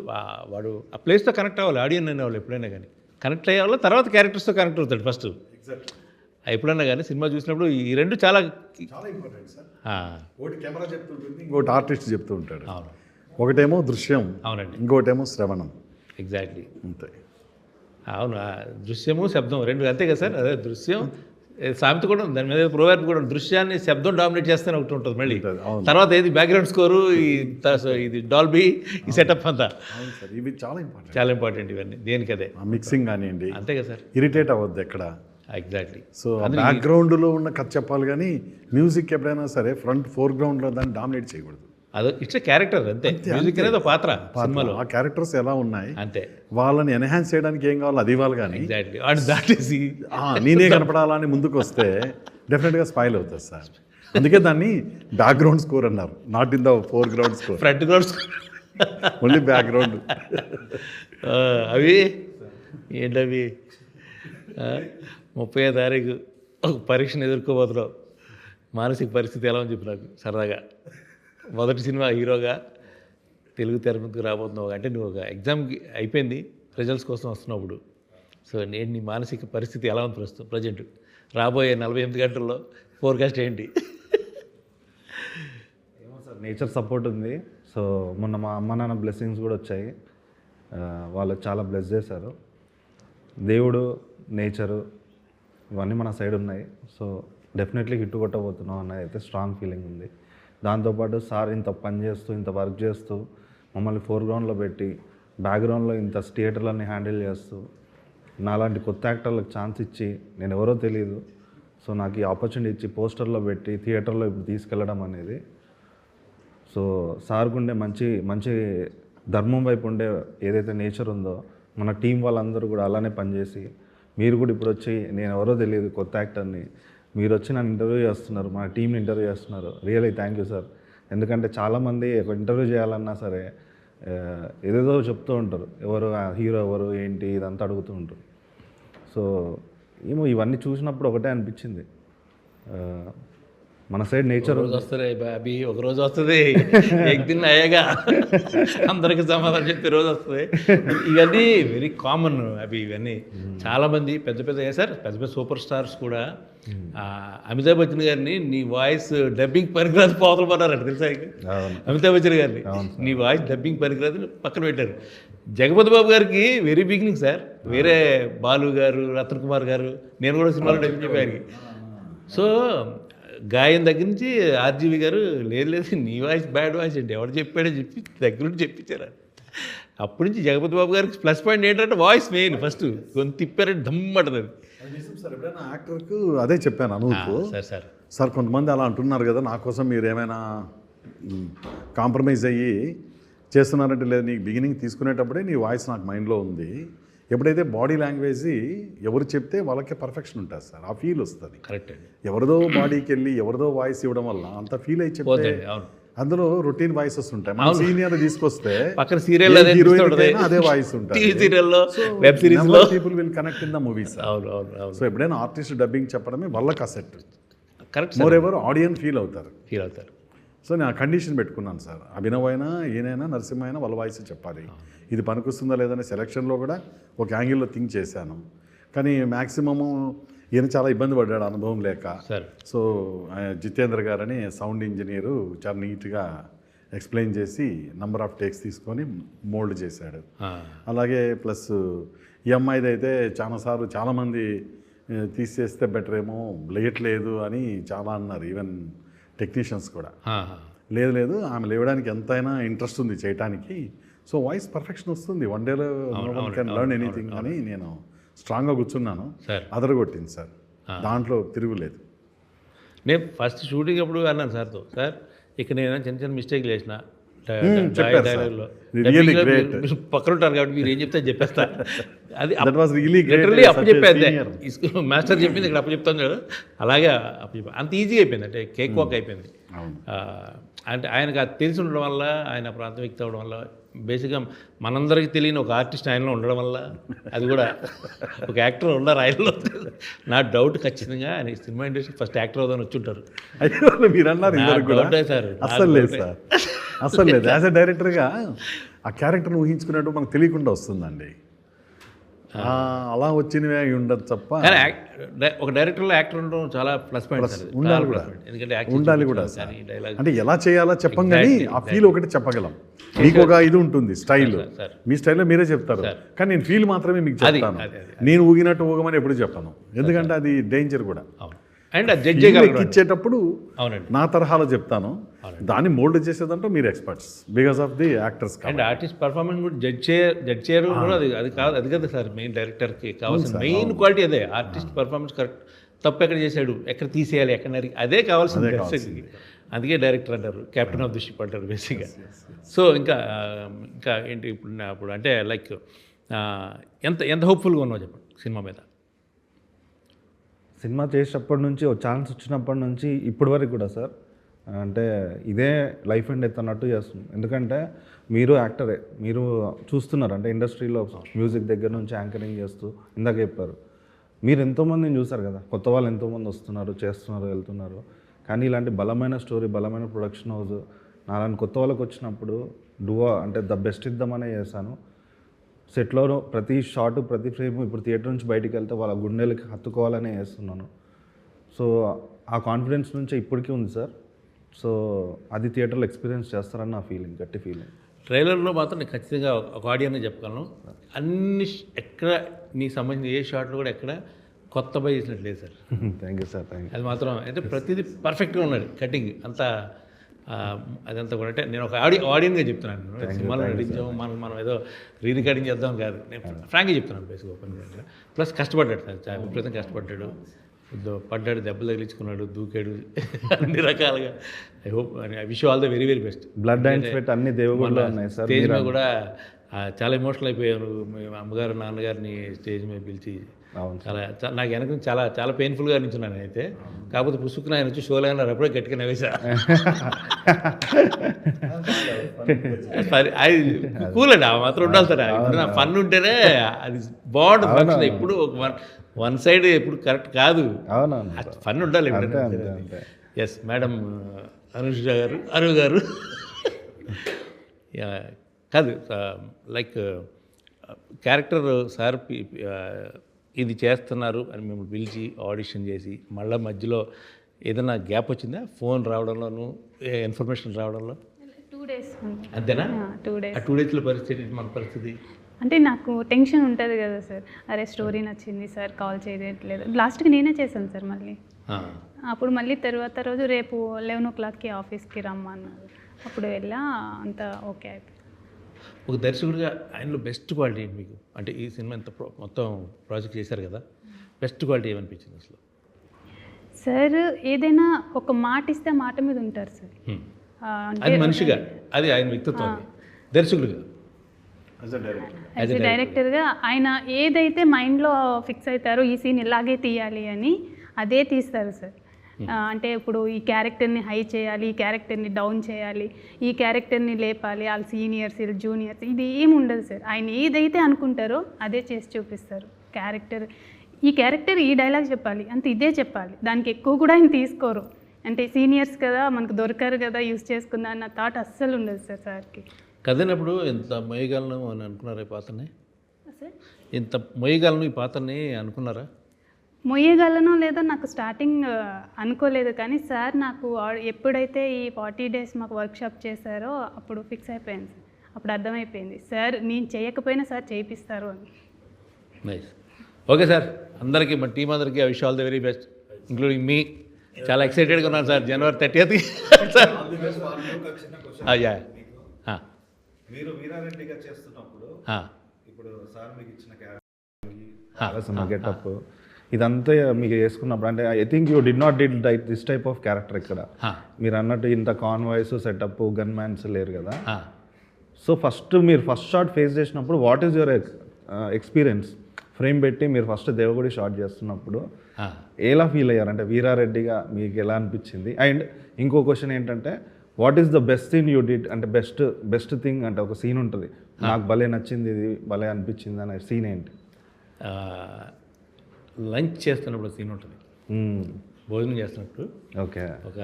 వాడు ఆ ప్లేస్తో కనెక్ట్ అవ్వాలి, ఆడియన్ అనేవాళ్ళు ఎప్పుడైనా కానీ కనెక్ట్ అయ్యేవాళ్ళు, తర్వాత క్యారెక్టర్స్తో కనెక్ట్ అవుతాడు ఫస్ట్. ఎప్పుడన్నా కానీ సినిమా చూసినప్పుడు ఈ రెండు చాలా ఇంపార్టెంట్ సార్. ఒకటి కెమెరా చెప్తుంటుంది, ఇంకోటి ఆర్టిస్ట్ చెప్తూ ఉంటాడు. అవును. ఒకటేమో దృశ్యం, అవునండి, ఇంకోటేమో శ్రవణం. ఎగ్జాక్ట్లీ అంతే. అవును. దృశ్యము శబ్దం రెండు అంతే కదా సార్. అదే దృశ్యం సామెత కూడా ఉంది, దాని మీద ప్రోవర్బ్ కూడా ఉంది. దృశ్యాన్ని శబ్దం డామినేట్ చేస్తేనే ఒకటి ఉంటుంది, మళ్ళీ తర్వాత ఏది బ్యాక్గ్రౌండ్ స్కోరు, ఇది డాల్బీ, ఈ సెటప్ అంతా. ఇవి చాలా ఇంపార్టెంట్, చాలా ఇంపార్టెంట్ ఇవన్నీ దేనికి అదే. మిక్సింగ్ కానివ్వండి, అంతే కదా సార్. ఇరిటేట్ అవ్వద్దు ఎక్కడ. ఎగ్జాక్ట్లీ. సో బ్యాక్గ్రౌండ్లో ఉన్న కథ చెప్పాలి కానీ మ్యూజిక్ ఎప్పుడైనా సరే ఫోర్గ్రౌండ్లో దాన్ని డామినేట్ చేయకూడదు. అదో ఇట్స్ క్యారెక్టర్ అంతే. మ్యూజిక్ అనేది పాత్ర సినిమాలో. ఆ క్యారెక్టర్స్ ఎలా ఉన్నాయి అంతే, వాళ్ళని ఎన్హాన్స్ చేయడానికి ఏం కావాలో అది ఇవ్వాలి. కానీ ఎగ్జాక్ట్లీ అండ్ దట్ ఈస్ నేనే కనపడాలని ముందుకు వస్తే డెఫినెట్గా స్పాయిల్ అవుతుంది సార్. అందుకే దాన్ని బ్యాక్గ్రౌండ్ స్కోర్ అన్నారు, not in the foreground score. Front ground score only background. అవి ఏంటవి 30వ తారీఖు ఒక పరీక్షను ఎదుర్కోబోతున్నావు, మానసిక పరిస్థితి ఎలా ఉంది చెప్పు నాకు సరదాగా. మొదటి సినిమా హీరోగా తెలుగు తెర మీదకు రాబోతున్నావు అంటే నువ్వు ఒక ఎగ్జామ్కి అయిపోయింది, రిజల్ట్స్ కోసం వస్తున్నప్పుడు. సో నేను నీ మానసిక పరిస్థితి ఎలా ఉంది ప్రజెంట్ రాబోయే 48 గంటల్లో ఫోర్కాస్ట్ ఏంటి? ఏమో సార్, నేచర్ సపోర్ట్ ఉంది. సో మొన్న మా అమ్మ నాన్న బ్లెస్సింగ్స్ కూడా వచ్చాయి, వాళ్ళు చాలా బ్లెస్ చేశారు. దేవుడు, నేచరు ఇవన్నీ మన సైడ్ ఉన్నాయి. సో డెఫినెట్లీ హిట్ కొట్టబోతున్నాం అన్నది అయితే స్ట్రాంగ్ ఫీలింగ్ ఉంది. దాంతోపాటు సార్ ఇంత పని చేస్తూ, ఇంత వర్క్ చేస్తూ, మమ్మల్ని ఫోర్గ్రౌండ్లో పెట్టి బ్యాక్గ్రౌండ్లో ఇంత థియేటర్లన్నీ హ్యాండిల్ చేస్తూ, నాలాంటి కొత్త యాక్టర్లకు ఛాన్స్ ఇచ్చి, నేను ఎవరో తెలియదు, సో నాకు ఈ ఆపర్చునిటీ ఇచ్చి పోస్టర్లో పెట్టి థియేటర్లో ఇప్పుడు తీసుకెళ్ళడం అనేది, సో సార్కు ఉండే మంచి ధర్మం వైపు ఉండే ఏదైతే నేచర్ ఉందో, మన టీం వాళ్ళందరూ కూడా అలానే పనిచేసి, మీరు కూడా ఇప్పుడు వచ్చి నేను ఎవరో తెలియదు కొత్త యాక్టర్ని, మీరు వచ్చి నన్ను ఇంటర్వ్యూ చేస్తున్నారు, మన టీంని ఇంటర్వ్యూ చేస్తున్నారు. Really thank you sir. ఎందుకంటే చాలామంది ఒక ఇంటర్వ్యూ చేయాలన్నా సరే ఏదేదో చెప్తూ ఉంటారు, ఎవరు హీరో ఎవరు ఏంటి ఇదంతా అడుగుతూ ఉంటారు. సో ఏమో ఇవన్నీ చూసినప్పుడు ఒకటే అనిపించింది, మన సైడ్ నేచర్ రోజు వస్తుంది బాబీ, ఒక రోజు వస్తుంది ఎగ్దిన్ అయ్యాగా అందరికి సమాధానం చెప్పే రోజు వస్తుంది. ఇవన్నీ వెరీ కామన్ అవి. ఇవన్నీ చాలామంది పెద్ద పెద్ద సార్ పెద్ద పెద్ద సూపర్ స్టార్స్ కూడా అమితాబ్ బచ్చన్ గారిని నీ వాయిస్ డబ్బింగ్ పనికిరాదు పోతలు పడ్డారంట తెలుసా? అమితాబ్ బచ్చన్ గారిని నీ వాయిస్ డబ్బింగ్ పనికిరాదు పక్కన పెట్టారు. జగపతి బాబు గారికి వెరీ బిగినింగ్ సార్, వేరే బాలు గారు, రతన్ కుమార్ గారు, నేను కూడా సినిమాలో డబ్బింగ్ చెప్పాను. సో గాయం దగ్గర నుంచి ఆర్జీవి గారు లేదు లేదు నీ వాయిస్ బ్యాడ్ వాయిస్ అంటే ఎవరు చెప్పాడో చెప్పి దగ్గర నుంచి చెప్పించారు. అప్పటి నుంచి జగపతి బాబు గారికి ప్లస్ పాయింట్ ఏంటంటే వాయిస్ మెయిన్. ఫస్ట్ కొంత తిప్పారంటే దమ్మంటుంది అది. సార్ ఎప్పుడైనా యాక్టర్కు అదే చెప్పాను అనుకు సార్ కొంతమంది అలా అంటున్నారు కదా, నా కోసం మీరు ఏమైనా కాంప్రమైజ్ అయ్యి చేస్తున్నారంటే లేదు, నీకు బిగినింగ్ తీసుకునేటప్పుడే నీ వాయిస్ నాకు మైండ్లో ఉంది. ఎప్పుడైతే బాడీ లాంగ్వేజ్ ఎవరు చెప్తే వాళ్ళకే పర్ఫెక్షన్ ఉంటుంది సార్, ఆ ఫీల్ వస్తుంది. కరెక్ట్ అండి. ఎవరిదో బాడీకి వెళ్ళి ఎవరిదో వాయిస్ ఇవ్వడం వల్ల అంత ఫీల్ అయి చెప్తే అందులో రొటీన్ వాయిసెస్ ఉంటాయి. మన సీనియర్ తీసుకొస్తే పక్కన సీరియల్ అదే వాయిస్ ఉంటుంది. సీరియల్లో వెబ్ సిరీస్ లో people will connect in the movies. So ఎప్పుడైనా ఆర్టిస్ట్ డబ్బింగ్ చెప్పడమే వాళ్ళకి asset. Correct. More ever audience feel అవుతారు. సో నేను కండిషన్ పెట్టుకున్నాను సార్, అభినవ్ అయినా ఈయనైనా నరసింహ అయినా వాళ్ళ వాయిస్ చెప్పాలి. ఇది పనికొస్తుందా లేదని సెలక్షన్లో కూడా ఒక యాంగిల్లో థింక్ చేశాను. కానీ మ్యాక్సిమము ఈయన చాలా ఇబ్బంది పడ్డాడు అనుభవం లేక. సో జితేంద్ర గారని సౌండ్ ఇంజనీరు చాలా నీట్గా ఎక్స్ప్లెయిన్ చేసి నంబర్ ఆఫ్ టేక్స్ తీసుకొని మోల్డ్ చేశాడు. అలాగే ప్లస్ ఈ అమ్మాయిది అయితే చాలాసార్లు చాలామంది తీసేస్తే బెటర్ ఏమో, లేయట్లేదు అని చాలా అన్నారు. ఈవెన్ టెక్నీషియన్స్ కూడా లేదు లేదు ఆమె లేవడానికి ఎంతైనా ఇంట్రెస్ట్ ఉంది చేయటానికి. సో వాయిస్ పర్ఫెక్షన్ వస్తుంది, వన్ డేలో no one can learn anything అని నేను స్ట్రాంగ్గా కూర్చున్నాను. అదరగొట్టింది సార్, దాంట్లో తిరుగులేదు. నేను ఫస్ట్ షూటింగ్ అప్పుడు అన్నాను సార్తో, సార్ ఇక్కడ నేను చిన్న చిన్న మిస్టేక్లు చేసిన డైలాగ్లో పక్కన ఉంటారు కాబట్టి మీరు ఏం చెప్తే చెప్పేస్తా. అది అప్పు చెప్పేది మాస్టర్ చెప్పింది ఇక్కడ అప్పు చెప్తాను కదా, అలాగే అప్పు చెప్పాను. అంత ఈజీగా అయిపోయింది, అంటే కేక్ వాక్ అయిపోయింది. అంటే ఆయనకు అది తెలిసి ఉండడం వల్ల, ఆయన ప్రాంత వ్యక్తి అవ్వడం వల్ల, బేసిక్గా మనందరికీ తెలియని ఒక ఆర్టిస్ట్ ఆయనలో ఉండడం వల్ల, అది కూడా ఒక యాక్టర్ ఉన్నారు ఆయనలో. నా డౌట్ ఖచ్చితంగా ఆయన సినిమా ఇండస్ట్రీ ఫస్ట్ యాక్టర్ అవుదని వచ్చి ఉంటారు. మీరు అన్నారు సార్, అసలు లేదు సార్, అసలు లేదు. యాజ్ ఎ డైరెక్టర్గా ఆ క్యారెక్టర్ని ఊహించుకున్నట్టు మనకు తెలియకుండా వస్తుందండి. అలా వచ్చినవే అయి ఉండదు తప్ప. ఒక డైరెక్టర్లో యాక్టర్ ఉండడం చాలా ప్లస్ పాయింట్ ఉండాలి కూడా. ఎందుకంటే ఉండాలి కూడా అంటే ఎలా చేయాలో చెప్పం కానీ ఆ ఫీల్ ఒకటి చెప్పగలం. మీకు ఒక ఇది ఉంటుంది స్టైల్, మీ స్టైల్లో మీరే చెప్తారు, కానీ నేను ఫీల్ మాత్రమే మీకు చెప్తాను. నేను ఊగినట్టు ఊగమని ఎప్పుడు చెప్పను, ఎందుకంటే అది డేంజర్ కూడా. అండ్ ఇచ్చేటప్పుడు నా తరహాలో చెప్తాను, దాన్ని మోల్డ్ చేసేదంటే మీరు experts because of the actors. And artist performance కూడా జడ్జ్ చేయరు కూడా. అది కాదు, అది కదా సార్ మెయిన్ డైరెక్టర్కి కావాల్సిన మెయిన్ క్వాలిటీ అదే. ఆర్టిస్ట్ పర్ఫార్మెన్స్ కరెక్ట్, తప్పు ఎక్కడ చేశాడు, ఎక్కడ తీసేయాలి, ఎక్కడ నరికి, అదే కావాల్సింది దర్శకుడికి. అందుకే డైరెక్టర్ అంటారు, కెప్టెన్ ఆఫ్ ది షిప్ అంటారు బేసిక్గా. సో ఇంకా ఏంటి ఇప్పుడు అంటే లైక్ ఎంత హోప్ఫుల్గా ఉన్నావు చెప్పండి సినిమా మీద? సినిమా చేసేటప్పటి నుంచి, ఒక ఛాన్స్ వచ్చినప్పటి నుంచి ఇప్పటి వరకు కూడా సార్, అంటే ఇదే లైఫ్ అండ్ డెత్ అన్నట్టు చేస్తున్నాం. ఎందుకంటే మీరు యాక్టరే, మీరు చూస్తున్నారు అంటే ఇండస్ట్రీలో మ్యూజిక్ దగ్గర నుంచి యాంకరింగ్ చేస్తూ ఇందాక చెప్పారు, మీరు ఎంతోమందిని చూసారు కదా, కొత్త వాళ్ళు ఎంతోమంది వస్తున్నారు, చేస్తున్నారు, వెళ్తున్నారు. కానీ ఇలాంటి బలమైన స్టోరీ, బలమైన ప్రొడక్షన్ హౌస్ నాలాంటి కొత్త వాళ్ళకి వచ్చినప్పుడు అంటే ద బెస్ట్ ఇద్దామనే చేశాను. సెట్లో ప్రతి షాట్, ప్రతి ఫ్రేమ్ ఇప్పుడు థియేటర్ నుంచి బయటికి వెళ్తే వాళ్ళ గుండెలకి హత్తుకోవాలనే చేస్తున్నాను. సో ఆ కాన్ఫిడెన్స్ నుంచి ఇప్పటికీ ఉంది సార్. సో అది థియేటర్లో ఎక్స్పీరియన్స్ చేస్తారని నా ఫీలింగ్, గట్టి ఫీలింగ్. ట్రైలర్లో మాత్రం నేను ఖచ్చితంగా ఒక ఆడియన్గా చెప్పగలను, అన్ని ఎక్కడ నీకు సంబంధించిన ఏ షాట్లో కూడా ఎక్కడ కొత్త బై చేసినట్టు లేదు sir. Thank you sir, thank you. అది మాత్రం అయితే ప్రతిదీ పర్ఫెక్ట్గా ఉన్నది, కటింగ్ అంతా అదంతా కూడా. అంటే నేను ఒక ఆడియన్గా చెప్తున్నాను, సినిమాలో నటించాము మనం ఏదో రికార్డింగ్ చేద్దాం కాదు, నేను ఫ్రాంక్గా చెప్తున్నాను బేసిక్ ఓపెన్గా. ప్లస్ కష్టపడ్డాడు సార్, చాలా విపరీతం కష్టపడ్డాడు, పడ్డాడు, దెబ్బలు తగిలించుకున్నాడు, దూకాడు, అన్ని రకాలుగా. I hope I wish all the very very best. Blood and sweat అన్ని దేవుళ్ళు ఉన్నాయి సార్. స్టేజ్ మీద కూడా చాలా ఎమోషనల్ అయిపోయాను. అమ్మగారు నాన్నగారిని స్టేజ్ మీద పిలిచి చాలా నాకు వెనక చాలా చాలా పెయిన్ఫుల్గా అనిపించున్నాను అయితే. కాకపోతే పుసుకుని ఆయన వచ్చి షోలో అయినా అప్పుడే గట్టిగా నవ్వేసా. అది కూల్ అండి, ఆ మాత్రం ఉండాలి సార్. ఇప్పుడు నా ఫన్ ఉంటేనే అది బాగుంటుంది ఫంక్షన్. ఎప్పుడు ఒక వన్ సైడ్ ఎప్పుడు కరెక్ట్ కాదు, ఫన్ ఉండాలి. ఎస్ మేడం అను గారు యా, కాదు లైక్ క్యారెక్టర్ సార్ ఇది చేస్తున్నారు అని మిమ్మల్ని పిలిచి ఆడిషన్ చేసి మళ్ళీ మధ్యలో ఏదైనా గ్యాప్ వచ్చిందా ఫోన్ రావడంలోనూ ఇన్ఫర్మేషన్ రావడంలో 2 days అంతేనా 2 days. ఆ 2 daysలో పరిస్థితి మన పరిస్థితి అంటే నాకు టెన్షన్ ఉంటుంది కదా సార్, అరే స్టోరీ నచ్చింది సార్, కాల్ చేయట్లేదు. లాస్ట్కి నేనే చేశాను సార్ మళ్ళీ. అప్పుడు మళ్ళీ తర్వాత రోజు రేపు 11 o'clockకి ఆఫీస్కి రమ్మన్నారు. అప్పుడు వెళ్ళా, అంతా ఓకే అయిపోయింది. ఒక దర్శకుడిగా ఆయనలో బెస్ట్ క్వాలిటీ ఏంటి మీకు? అంటే ఈ సినిమా ఇంత మొత్తం ప్రాజెక్ట్ చేశారు కదా, బెస్ట్ క్వాలిటీ ఏమనిపించింది అసలు? సార్ ఏదైనా ఒక మాట ఇస్తే మాట మీద ఉంటారు సార్. అది మనిషిగా, అది ఆయన వ్యక్తిత్వం. దర్శకుడిగా యాజ్ ఎ డైరెక్టర్గా ఆయన ఏదైతే మైండ్లో ఫిక్స్ అవుతారో ఈ సీన్ ఇలాగే తీయాలి అని అదే తీస్తారు సార్. అంటే ఇప్పుడు ఈ క్యారెక్టర్ని హై చేయాలి, ఈ క్యారెక్టర్ని డౌన్ చేయాలి, ఈ క్యారెక్టర్ని లేపాలి, వాళ్ళ సీనియర్స్ వీళ్ళు జూనియర్స్, ఇది ఏమి ఉండదు సార్. ఆయన ఏదైతే అనుకుంటారో అదే చేసి చూపిస్తారు. ఈ క్యారెక్టర్ ఈ డైలాగ్ చెప్పాలి అంత ఇదే చెప్పాలి, దానికి ఎక్కువ కూడా ఆయన తీసుకోరు. అంటే సీనియర్స్ కదా, మనకు దొరకరు కదా, యూజ్ చేసుకుందా అన్న థాట్ అస్సలు ఉండదు సార్ సార్కి. కదినప్పుడు ఇంత మొయ్యగలను అని అనుకున్నారా ఈ పాత్రని? సార్ ఇంత మొయ్యగలను ఈ పాత్రని అనుకున్నారా? మొయ్యగలను లేదో నాకు స్టార్టింగ్ అనుకోలేదు, కానీ సార్ నాకు ఎప్పుడైతే ఈ 40 days మాకు వర్క్షాప్ చేశారో అప్పుడు ఫిక్స్ అయిపోయింది సార్. అప్పుడు అర్థమైపోయింది సార్ నేను చేయకపోయినా సార్ చేయిస్తారు అని. నైస్. ఓకే సార్, అందరికీ మన టీం అందరికీ I wish all the very best, including me. చాలా ఎక్సైటెడ్గా ఉన్నాను సార్ January 30th. సార్ మీరు వీరారెడ్డిగా చేస్తున్నప్పుడు ఇప్పుడు సార్ మీకు ఇచ్చిన క్యారెక్టర్ గెటప్ ఇదంతా మీకు వేసుకున్నప్పుడు, అంటే I think you did not did this type of character ఇక్కడ. మీరు అన్నట్టు ఇంత కాన్వాయ్స్ సెటప్ గన్ మ్యాన్స్ లేరు కదా. సో మీరు ఫస్ట్ షాట్ ఫేస్ చేసినప్పుడు what is your experience? Frame పెట్టి మీరు ఫస్ట్ దేవగుడి షాట్ చేస్తున్నప్పుడు ఎలా ఫీల్ అయ్యారు? అంటే వీరారెడ్డిగా మీకు ఎలా అనిపించింది? అండ్ ఇంకో క్వశ్చన్ ఏంటంటే, what is the best thing you did? అంటే బెస్ట్ థింగ్ అంటే ఒక సీన్ ఉంటుంది, నాకు భలే నచ్చింది, ఇది భలే అనిపించింది అనే సీన్ ఏంటి? లంచ్ చేస్తున్నప్పుడు సీన్ ఉంటుంది, భోజనం చేస్తున్నప్పుడు. ఓకే, ఒక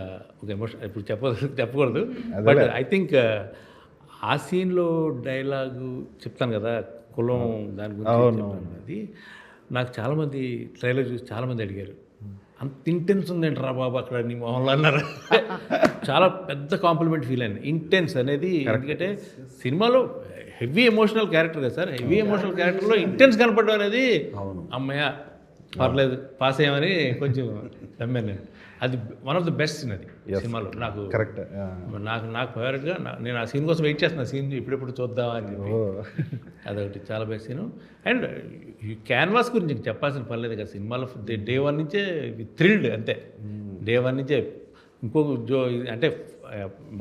ఎమోషన్ ఇప్పుడు చెప్పకూడదు, బట్ ఐ థింక్ ఆ సీన్లో డైలాగు చెప్తాను కదా, కులం దాని గురించి అది నాకు చాలామంది ట్రైలర్ చూసి చాలామంది అడిగారు, అంత ఇంటెన్స్ ఉందేంటి రా బాబు అక్కడ నీ మొహంలో అన్నారు. చాలా పెద్ద కాంప్లిమెంట్ ఫీల్ అయింది. ఇంటెన్స్ అనేది ఎందుకంటే సినిమాలో హెవీ ఎమోషనల్ క్యారెక్టర్ కదా సార్, హెవీ ఎమోషనల్ క్యారెక్టర్లో ఇంటెన్స్ కనపడడం అనేది అమ్మయ్య పర్లేదు పాస్ అయ్యామని కొంచెం నమ్మాను నేను. అది one of the best scene అది సినిమాలో నాకు. కరెక్ట్. నాకు ఫేవరెట్గా నేను ఆ సీన్ కోసం వెయిట్ చేస్తున్నా, సీన్ ఇప్పుడెప్పుడు చూద్దామా అని చెప్పి. అదొకటి చాలా బెస్ట్ సీను. అండ్ ఈ క్యాన్వాస్ గురించి చెప్పాల్సిన పని లేదు కదా, సినిమాలో డే 1 నుంచే థ్రిల్డ్ అంతే. డే 1 నుంచే ఇంకొక అంటే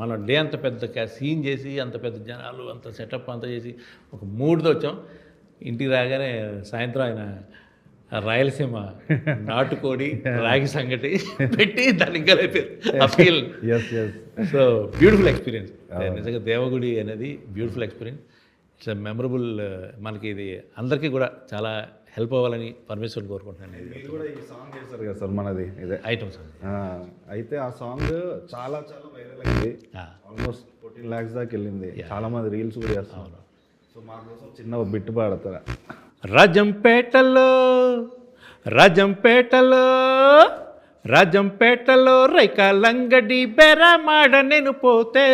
మనం డే అంత పెద్ద సీన్ చేసి అంత పెద్ద జనాలు అంత సెటప్ అంతా చేసి ఒక మూడ్తో వచ్చాం. ఇంటికి రాగానే సాయంత్రం ఆయన రాయలసీమ నాటుకోడి రాగి సంగటి పెట్టి దాన్ని ఇంకా ఫీల్. సో బ్యూటిఫుల్ ఎక్స్పీరియన్స్ నిజంగా. దేవగుడి అనేది బ్యూటిఫుల్ ఎక్స్పీరియన్స్. It's memorable. మనకి ఇది అందరికీ కూడా చాలా హెల్ప్ అవ్వాలని పరమేశ్వరుని కోరుకుంటున్నాను. మీరు కూడా ఈ సాంగ్ చేశారు కదా సార్, మనది ఇదే ఐటమ్ సాంగ్. అయితే ఆ సాంగ్ చాలా వైరల్ అయింది, ఆల్మోస్ట్ 14 lakhs దాకా వెళ్ళింది. చాలా మంది రీల్స్ కూడా చేస్తున్నారు. సో మా కోసం చిన్న బిట్టు పాడతారా? రాజంపేటలో రైకాలంగడి బెరమాడ నేను పోతే,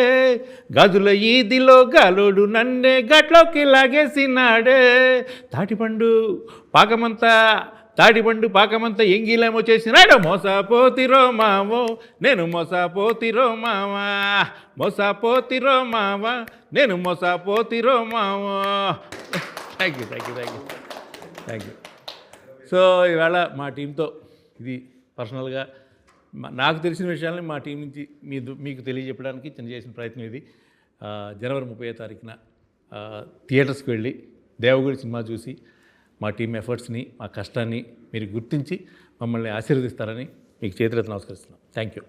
గదుల ఈదిలో గాలోడు నన్నే గట్లోకి లాగేసినాడే, తాటిపండు పాకమంతా ఎంగిలేమో చేసినాడు, మోసపోతిరో మావో నేను మోసపోతిరో మావా, నేను మోసపోతిరో మావో. Thank you. సో ఇవాళ మా టీంతో ఇది పర్సనల్గా నాకు తెలిసిన విషయాలని మా టీం నుంచి మీకు తెలియజెప్పడానికి చిన్న చేసిన ప్రయత్నం ఇది. January 30th థియేటర్స్కి వెళ్ళి దేవగుడి సినిమా చూసి మా టీం ఎఫర్ట్స్ని మా కష్టాన్ని మీరు గుర్తించి మమ్మల్ని ఆశీర్వదిస్తారని మీకు చేతులెత్తి నమస్కరిస్తున్నాం. Thank you.